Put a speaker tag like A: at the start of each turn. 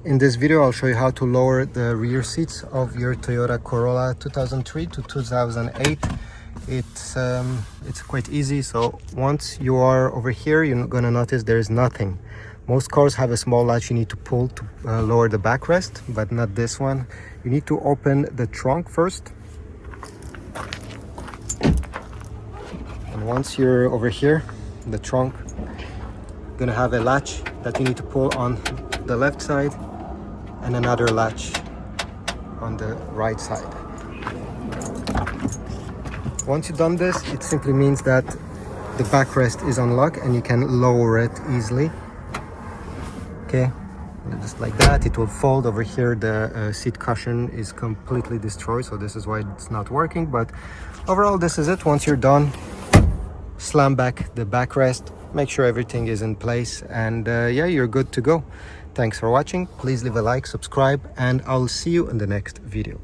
A: In this video, I'll show you how to lower the rear seats of your Toyota Corolla 2003 to 2008. It's quite easy. So once you are over here, you're gonna notice there's nothing. Most cars have a small latch you need to pull to lower the backrest, but not this one. You need to open the trunk first. And once you're over here, the trunk, you're gonna have a latch that you need to pull on the left side and another latch on the right side. Once you've done this, it simply means that the backrest is unlocked and you can lower it easily. Okay, just like that. It will fold. Over here the seat cushion is completely destroyed, so this is why it's not working, but overall this is it. Once you're done, slam back the backrest, make sure everything is in place, and yeah, you're good to go. Thanks for watching. Please leave a like, subscribe, and I'll see you in the next video.